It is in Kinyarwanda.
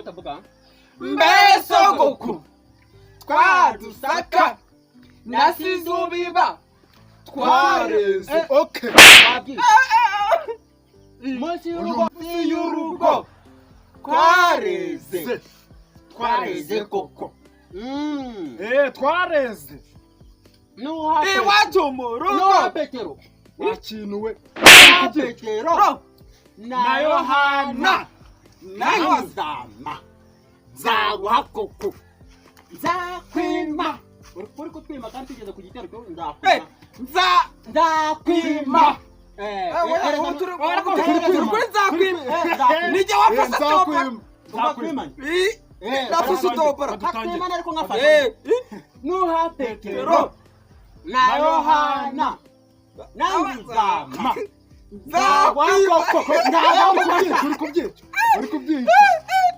utavuga Mbesogoku twadusaka nasizubiba twareze. Okay. Munsi y'urugo Twareze. twareze koko. Twareze. Iwacu mu rugo Nuha Petero. Wakinuwe. Petero na Yohana na Nzama zaguha koko. nzakwima. Uri kutwima kandi tugeze ku gitero cyo Nzakwima. nzakwima. Nije wafasa topa. Nzakwima. Nafasa topa. Nzakwima ariko nkafata. Nuha Petero na Yohana na Nzama zaguha koko. Uri kubyica.